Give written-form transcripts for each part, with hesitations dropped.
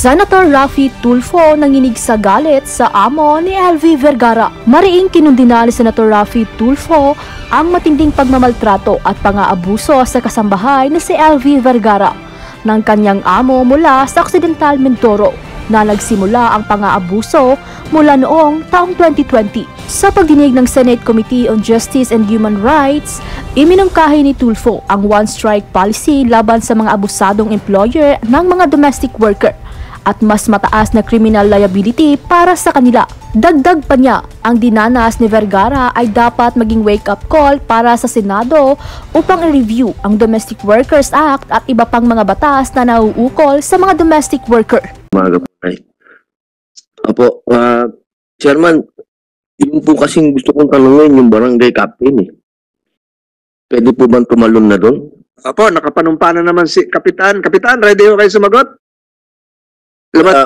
Senator Raffy Tulfo nanginig sa galit sa amo ni LV Vergara. Mariing kinundina ni Senator Raffy Tulfo ang matinding pagmamaltrato at pang-aabuso sa kasambahay na si LV Vergara ng kanyang amo mula sa Occidental Mindoro na nagsimula ang pang-aabuso mula noong taong 2020. Sa pagdinig ng Senate Committee on Justice and Human Rights, iminungkahi ni Tulfo ang one-strike policy laban sa mga abusadong employer ng mga domestic worker at mas mataas na criminal liability para sa kanila. Dagdag pa niya, ang dinanas ni Vergara ay dapat maging wake-up call para sa Senado upang i-review ang Domestic Workers Act at iba pang mga batas na nauukol sa mga domestic worker. Apo, Chairman, yung po kasing gusto kong tanungin yung barangay captain eh. Pwede po bang tumalon na doon? Apo, nakapanumpa na naman si Kapitan. Kapitan, ready ho kayo sumagot?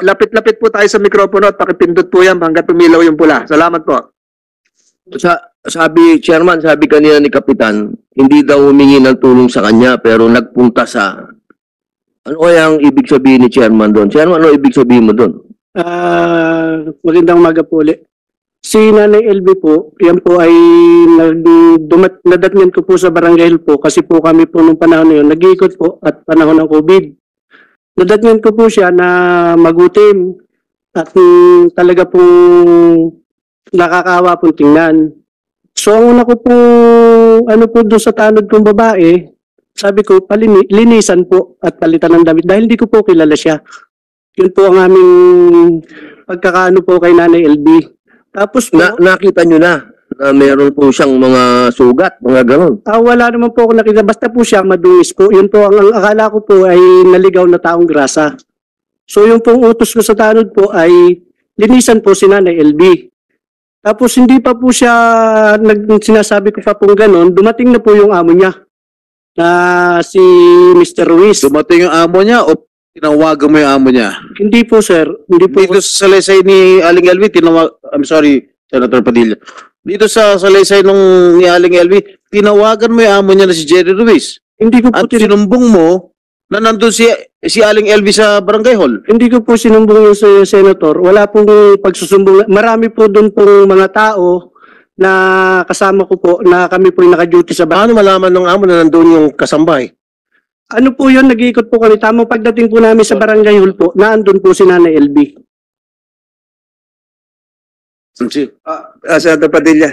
Lapit-lapit po tayo sa mikropono at pakipindot po yan hanggang tumilaw yung pula. Salamat po. Chairman, sabi kanina ni Kapitan, hindi daw humingi ng tulong sa kanya pero nagpunta sa... Ano kaya ang ibig sabihin ni Chairman doon? Chairman, ano ibig sabihin mo doon? Magandang umaga po ulit. Si Nanay LB po, yan po ay nadatnan ko po sa barangay po kasi po kami po nung panahon na yun, nag-iikot po at panahon ng COVID. Nadatnan ko po siya na magutim at talaga pong nakakawa pong tingnan. So ang una ko po, ano po doon sa tanod kong babae, sabi ko, linisan po at palitan ng damit dahil hindi ko po kilala siya. Yun po ang aming pagkakaano po kay Nanay LB. Tapos po, nakita nyo na meron po siyang mga sugat, mga ganon. Wala naman po ako nakita. Basta po siya madungis po. Yun po, ang akala ko po ay naligaw na taong grasa. So yung pong utos ko sa tanod po ay linisan po si Nanay LB. Tapos hindi pa po siya, sinasabi ko pa pong ganon, dumating na po yung amo niya. Na si Mr. Ruiz. Dumating yung amo niya o tinawagan mo yung amo niya? Hindi po, sir. Hindi po. Dito sa salaysay ni Aling Elvi, I'm sorry, Senator Padilla. Dito sa salaysay ni Aling Elvi, tinawagan mo yung amo niya na si Jerry Ruiz. Hindi ko po. At sinumbong mo na nandun si Aling Elvi sa barangay hall. Hindi ko po sinumbong yung Senator. Wala pong pagsusumbong. Marami po doon pong mga tao na kasama ko po na kami po yung naka-duty sa barangay. Paano malaman ng amo na nandun yung kasambahay? Ano po yun, nag-iikot po kami. Tamang pagdating po namin sa barangay hall po, naandun po si Nanay LB. Senator Padilla.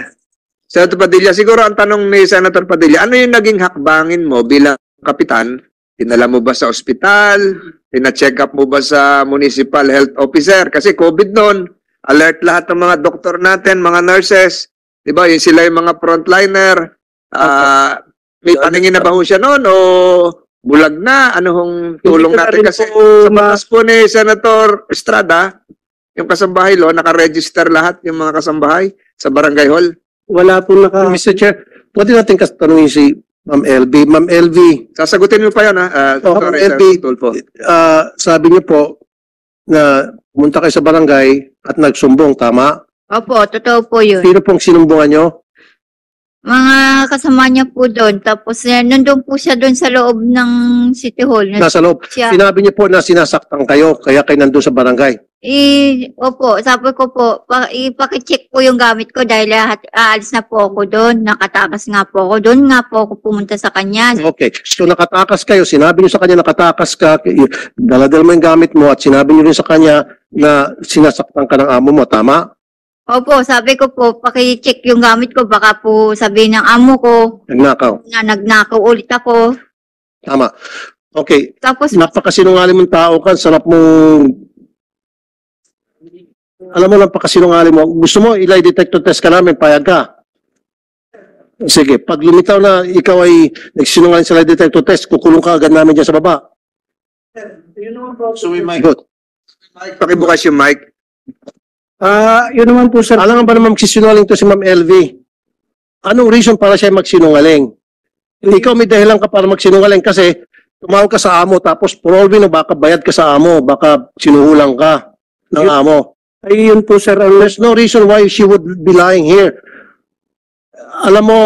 Senator Padilla, siguro ang tanong ni Senator Padilla, ano yung naging hakbangin mo bilang kapitan? Dinala mo ba sa ospital? Pina-check up mo ba sa municipal health officer? Kasi COVID noon, alert lahat ng mga doktor natin, mga nurses. Diba, yun sila yung mga frontliner. May paningin na ba ho siya noon o bulag na? Ano hong tulong natin? Kasi sa batas po ni Senator Estrada, yung kasambahay lo, naka-register lahat yung mga kasambahay sa barangay hall. Wala po Mr. Chair, pwede natin tanungin si Ma'am LB. Ma'am LB. Sasagutin mo pa yan, ha? Ma'am LB, sabi niyo po na pumunta kayo sa barangay at nagsumbong, tama? Opo, totoo po yun. Sino pong sinumbungan niyo? Mga kasama niya po doon. Tapos nandun po siya doon sa loob ng City Hall. Nasa loob. Sinabi niyo po na sinasaktan kayo, kaya kayo nandun sa barangay. Opo, sabi ko po, ipakicheck po yung gamit ko dahil aalis na po ako doon. Nakatakas nga po ako. Doon nga po ako pumunta sa kanya. Okay. So nakatakas kayo, sinabi niyo sa kanya nakatakas ka, daladal mo yung gamit mo at sinabi niyo rin sa kanya na sinasaktan ka ng amo mo, tama? Opo, sabi ko po, pakicheck yung gamit ko. Baka po sabihin ng amo ko nagnakaw. na nagnakaw ulit ako. Tama. Okay. Tapos, napakasinungaling mong tao ka, sarap mong... Alam mo, napakasinungaling mo. Gusto mo, lie detector test ka namin, payag ka. Sige, pag lumitaw na ikaw ay nagsinungaling sa lie detector test, kukulong ka agad namin dyan sa baba. So, may mic. Good. Pakibukas yung mic. Yun naman po, sir. Alam nga ba naman magsisinungaling to si Ma'am LV? Anong reason para siya magsinungaling? Ikaw may dahilan ka para magsinungaling kasi tumawag ka sa amo tapos probably no, baka bayad ka sa amo, baka sinuhulang ka ng amo. Ay, yun po, sir. There's no reason why she would be lying here. Alam mo,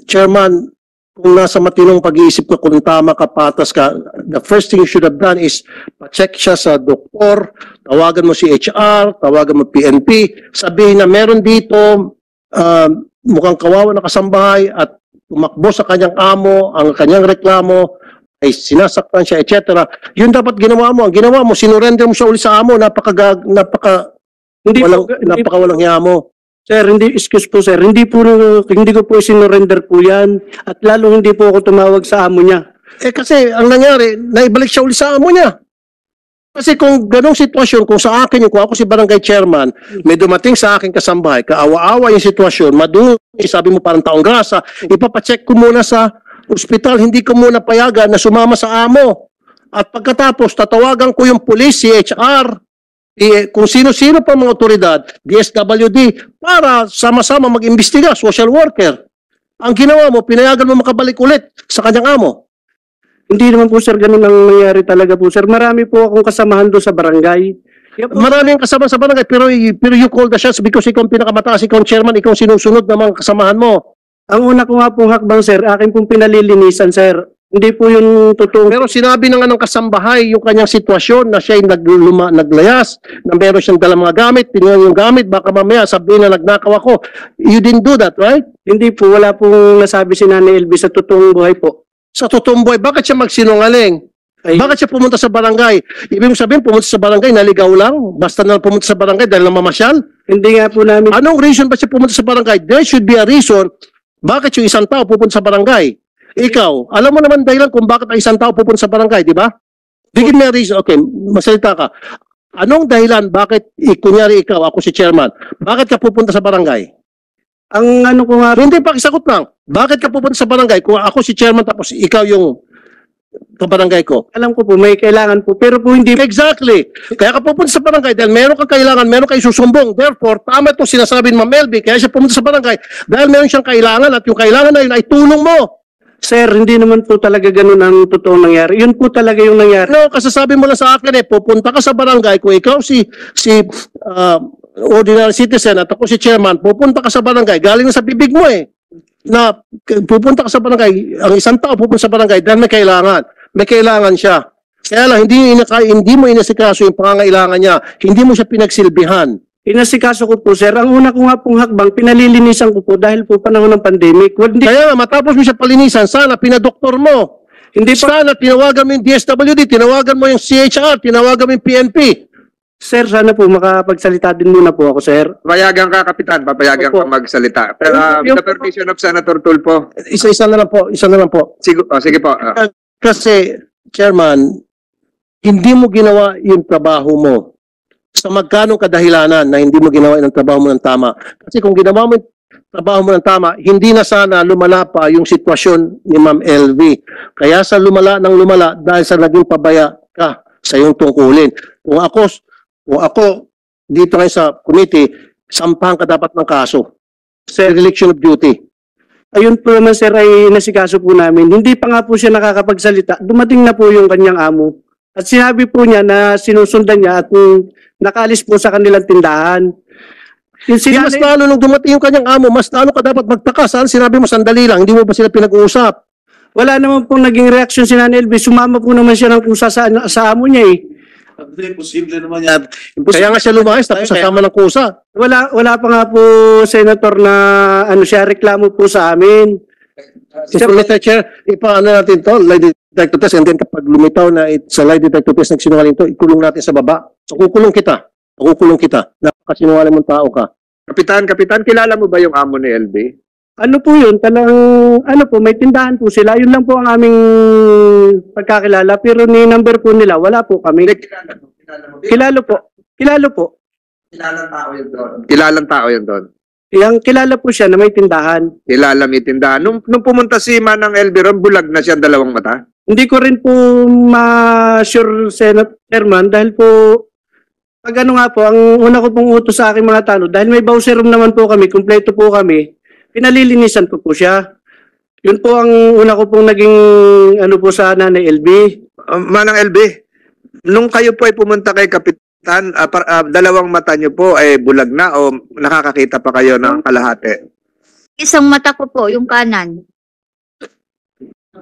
Chairman, kung nasa matinong pag-iisip ka, kung tama ka, patas ka, the first thing you should have done is pa-check siya sa doktor, tawagan mo si HR, tawagan mo PNP, sabihin na meron dito mukhang kawawa na kasambahay at tumakbo sa kanyang amo, ang kanyang reklamo ay sinasaktan siya, etc. Yun dapat ginawa mo. Ang ginawa mo, sinurrender mo siya uli sa amo, napakawalang hiya mo. Sir, excuse po sir, hindi ko po sinurrender po yan at lalong hindi po ako tumawag sa amo niya. Kasi ang nangyari, naibalik siya uli sa amo niya. Kasi kung ganong sitwasyon, kung sa akin, kung ako si barangay chairman, may dumating sa akin kasambahay, kaawa-awa yung sitwasyon, sabi mo parang taong grasa, ipapacheck ko muna sa ospital, hindi ko muna payagan na sumama sa amo. At pagkatapos, tatawagan ko yung police, si HR, kung sino-sino pa mga otoridad, DSWD, para sama-sama mag-imbestiga, social worker. Ang ginawa mo, pinayagan mo makabalik ulit sa kanyang amo. Hindi naman po sir, ganun ang nangyari talaga po sir. Marami po akong kasamahan doon sa barangay. Maraming kasama sa barangay, pero you call the shots because ikaw ang pinakamataas, ikaw ang chairman, ikaw ang sinusunod ng mga kasamahan mo. Ang una ko nga pong hakbang sir, akin pong pinalilinisan sir. Hindi po yung totoo. Pero sinabi na nga ng kasambahay yung kanyang sitwasyon na siya ay naglayas, na meron siyang dalang mga gamit, tinignan yung gamit, baka mamaya sabihin na nagnakaw ako. You didn't do that, right? Hindi po, wala pong nasabi si Nanay LB sa totoong buhay po. Sa totoong buhay, bakit siya magsinungaling? Bakit siya pumunta sa barangay? Ibig sabihin, pumunta sa barangay, naligaw lang? Basta na pumunta sa barangay dahil namamasyal? Hindi nga po namin. Anong reason ba siya pumunta sa barangay? There should be a reason bakit yung isang tao pupunta sa barangay. Ikaw, alam mo naman dahilan kung bakit ang isang tao pupunta sa barangay, di ba? Give me a reason. Okay, masalita ka. Anong dahilan bakit, kunyari ikaw, ako si chairman, bakit ka pupunta sa barangay? Ang ano ko nga, Hindi, pakisagot lang. Bakit ka pupunta sa barangay kung ako si chairman tapos ikaw yung kabarangay ko? alam ko po, may kailangan po. Pero po hindi. Exactly. Kaya ka pupunta sa barangay dahil meron kang kailangan, meron kang isusumbong. Therefore, tama itong sinasabi ni Ma'am Melby, kaya siya pumunta sa barangay dahil meron siyang kailangan at yung kailangan na yun ay tulong mo. Sir, hindi naman po talaga ganun ang totoong nangyari. Yun po talaga yung nangyari. No, kasasabi mo lang sa akin pupunta ka sa barangay kung ikaw si ordinary citizen at ako si chairman, pupunta ka sa barangay, galing na sa bibig mo na pupunta ka sa barangay, ang isang tao pupunta sa barangay dahil may kailangan siya. Kaya lang, hindi mo inasikaso yung pangangailangan niya, hindi mo siya pinagsilbihan. Inasikaso ko po, sir. Ang una ko nga pong hakbang, pinalilinisan ko po dahil po panahon ng pandemic. Kaya nga, matapos mo siya palinisan, sana pinadoktor mo. Hindi pa, Sana tinawagan mo yung DSWD, tinawagan mo yung CHR, tinawagan mo yung PNP. sir, sana po makapagsalita din muna po ako, sir. Papayagan ka, Kapitan. Papayagan Opo. ka magsalita. Pero Yung- the permission of Senator Tulfo. Isa na lang po. Sige po. Kasi, Chairman, hindi mo ginawa yung trabaho mo. Sa magkanong kadahilanan na hindi mo ginawa yung trabaho mo ng tama. Kasi kung ginawa mo yung trabaho mo ng tama, hindi na sana lumala pa yung sitwasyon ni Ma'am LV. Kaya sa lumala dahil sa naging pabaya ka sa iyong tungkulin. Kung ako dito ngayon sa committee, sampahan ka dapat ng kaso. Dereliction of duty. Ayun po naman, sir, ay nasikaso po namin. Hindi pa nga po siya nakakapagsalita. Dumating na po yung kanyang amo. At sinabi po niya na sinusundan niya at nakaalis po sa kanilang tindahan. Mas lalo nung dumating yung kanyang amo, mas lalo ka dapat magtaka. Saan sinabi mo sandali lang, hindi mo ba sila pinag-uusap? Wala naman pong naging reaksyon si Nanay LB. Sumama po naman siya ng kusa sa amo niya eh. Posible naman yan. Kaya nga siya lumayas tapos sasama ng kusa. Wala pa nga po, Senator, na siya reklamo po sa amin. Mr. Chair, ipaano natin to, lie detector test, and then kapag lumitaw na sa lie detector test nagsinungaling to, ikulong natin sa baba. So kukulong kita. Napakasinungaling mong tao ka. Kapitan, kilala mo ba yung amo ni LB? Ano po yun? May tindahan po sila. Yun lang po ang aming pagkakilala. Pero ni number po nila, wala po kami. Kilala po. Kilalang tao yun doon. Yung kilala po siya na may tindahan. Kilala may tindahan. Nung pumunta si Manang LB ron, bulag na siya ang dalawang mata. Hindi ko rin po ma-sure, Senator Chairman, dahil po, pag ano nga po, ang una ko pong utos sa aking mga tanong, dahil may bowser room naman po kami, kumpleto po kami, pinalilinisan ko po siya. Yun po ang una ko pong naging po sa Nanay LB. Manang LB, nung kayo po ay pumunta kay Kapitan, dalawang mata niyo po ay bulag na o nakakakita pa kayo ng kalahati? Isang mata ko po, yung kanan.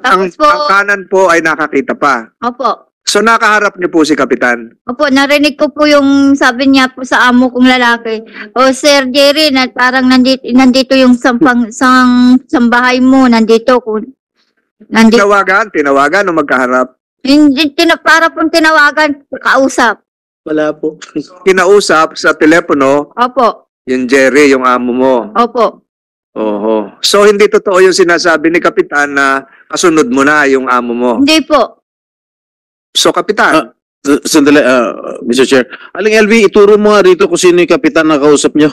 Tapos po, ang kanan po ay nakakita pa. opo. So nakaharap niyo po si Kapitan. Opo, narinig ko po yung sabi niya po sa amo kong lalaki. O Sir Jerry, na parang nandito yung sambahay mo, nandito. Tinawagan o magkaharap? Hindi, para pong tinawagan, kausap. Wala po. Kinausap sa telepono, Opo, yung Jerry, yung amo mo. opo. Oho. So hindi totoo yung sinasabi ni Kapitan na kasunod mo na yung amo mo. Hindi po. So Kapitan, Sandali, Mr. Chair. Aling LV, ituro mo nga rito kung sino yung kapitan na kausap nyo.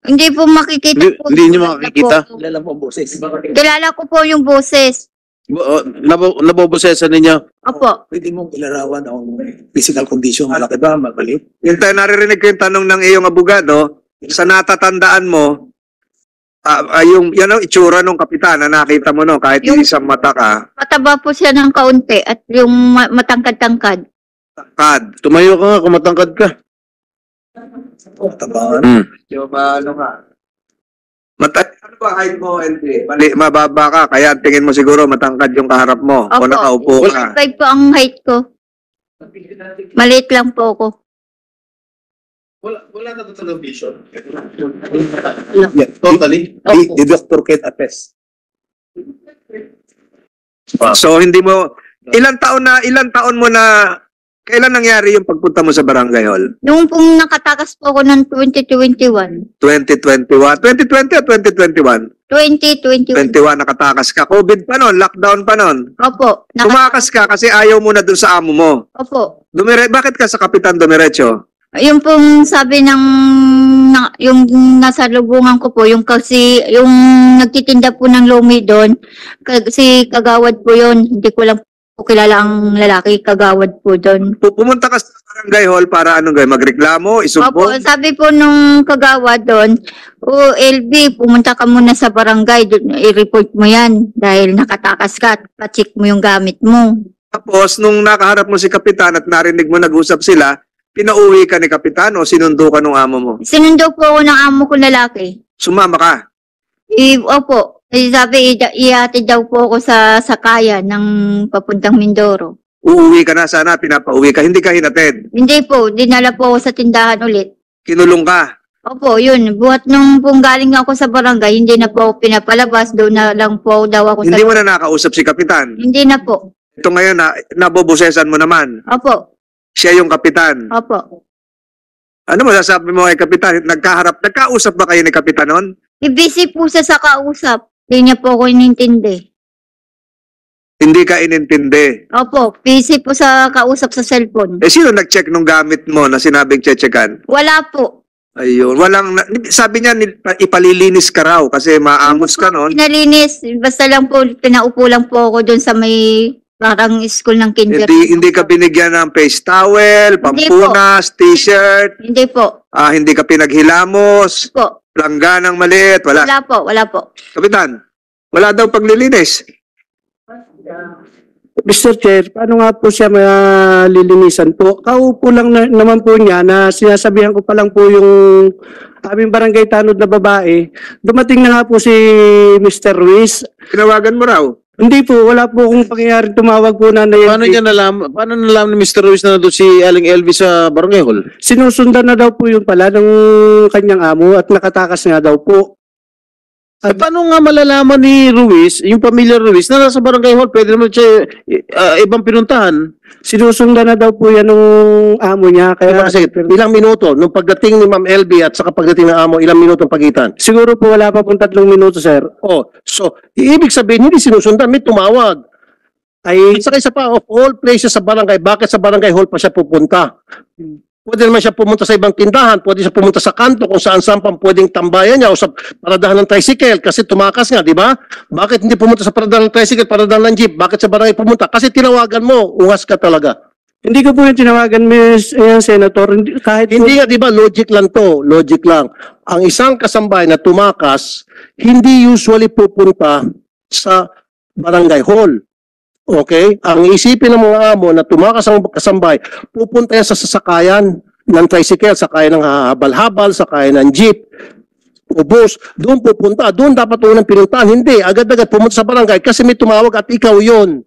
Hindi po makikita po. Hindi niyo makikita? Kilala po ang boses. Kilala ko po yung boses. Nabobosesan ninyo? Opo. Pwede mong ilarawan ang physical condition, malaki ba, maliit? naririnig ko yung tanong ng iyong abogado, sa natatandaan mo, yan ang itsura ng Kapitan na nakita mo no, kahit Yung- isang mata ka, Mataba po siya ng kaunti at yung matangkad-tangkad. kad. Tumayo ka nga kung matangkad ka. Tabangan. Yung ano ka? Ano ba height mo, LP? Mababa ka, kaya tingin mo siguro matangkad yung kaharap mo o Opo. nakaupo ka. 5 po ang height ko. Maliit lang po ako. Wala na total vision. Yeah, totally. The doctor can attest. So hindi mo, ilang taon mo na, kailan nangyari yung pagpunta mo sa Barangay Hall? Nung pong nakatakas po ako ng 2021. 2021? 2020 o 2021? 2021. 21 nakatakas ka. COVID pa noon, lockdown pa noon. Opo. Tumakas ka kasi ayaw mo na dun sa amo mo. Opo. Bakit ka sa Kapitan dumiretso? Yung pong sabi yung nasa lubungan ko po, yung yung nagtitinda po ng lumi doon, si Kagawad po yun. Hindi ko lang po kilala ang lalaki, Kagawad po doon. Pumunta ka sa Barangay Hall para magreklamo, Opo, isumbong? sabi po nung Kagawad doon, LB, pumunta ka muna sa barangay, i-report mo yan dahil nakatakas ka at pa-check mo yung gamit mo. Tapos, nung nakaharap mo si Kapitan at narinig mo nag-usap sila, pinauwi ka ni Kapitan o sinundo ka ng amo mo? Sinundo po ako ng amo ko lalaki. Sumama ka? Opo. Sabi, ihatid daw po ako sa sakayan ng papuntang Mindoro. Uuwi ka na sana, pinapauwi ka, hindi ka hinatid. Hindi po, dinala po ako sa tindahan ulit. Kinulong ka. Opo, yun. Buhat nung pong galing ako sa barangay, hindi na po ako pinapalabas. Doon na lang po daw ako Hindi mo na nakausap si Kapitan. Hindi na po. Ito ngayon, nabobosesan mo naman. Opo, Siya yung Kapitan. opo. Ano mo sasabi mo kay Kapitan? Nagkausap ba kayo ni Kapitan noon? Busy po siya sa kausap. Hindi niya po ako inintindi. Hindi ka inintindi. Opo, busy po sa kausap sa cellphone. Sino nag-check nung gamit mo na sinabing checkan? Wala po. Ayun, sabi niya, ipalilinis ka raw kasi maamos ka noon. Pinalinis. Basta lang po, pinaupo lang po ako doon sa may parang school ng kinder. Hindi ka binigyan ng face towel, pampunas, t-shirt, Hindi po. hindi ka pinaghilamos, Po. langganang maliit, wala. Wala po, wala po. Kapitan, wala daw paglilinis. Mr. Chair, paano nga po siya malilinisan po? Kaupo lang naman po niya na sinasabihan ko pa lang po yung aming barangay tanod na babae. Dumating na nga po si Mr. Ruiz. Tinawagan mo raw. Hindi po, wala po akong pangyayaring tumawag po na Paano nalaman ni Mr. Ruiz na nandun si Aling LV sa Barangay Hall? Sinusundan na daw po yun pala ng kanyang amo at nakatakas nga daw po. Paano nga malalaman ni Ruiz, yung pamilya Ruiz, na nasa Barangay Hall, pwede naman siya ibang pinuntahan? Sinusundan na daw po yan ng amo niya. Kaya Kasi ilang minuto, nung pagdating ni Ma'am LB at saka pagdating ng amo, ilang minuto ang pagitan? siguro po wala pa pong 3 minuto, sir. Oh, so, ibig sabihin, hindi sinusundan, may tumawag. Ay, At saka isa pa, of all places sa barangay, bakit sa Barangay Hall pa siya pupunta? Pwede naman siya pumunta sa ibang tindahan, pwede siya pumunta sa kanto kung saan-saan pang pwedeng tambayan niya o sa paradahan ng tricycle kasi tumakas nga, di ba? Bakit hindi pumunta sa paradahan ng tricycle, paradahan ng jeep? Bakit sa barangay pumunta? Kasi tinawagan mo, ungas ka talaga. hindi ko po yung tinawagan, Senator. Kahit po, Hindi nga, di ba, logic lang to, logic lang. Ang isang kasambay na tumakas, hindi usually pupunta sa Barangay Hall. Okay? Ang isipin ng mga amo na tumakas ang kasambay, pupunta yan sa sasakayan ng tricycle, sakayan ng habal-habal, sakayan ng jeep. ubos, doon pupunta, doon dapat unang pinuntahan. Hindi, agad-agad pumunta sa barangay kasi may tumawag at ikaw yon.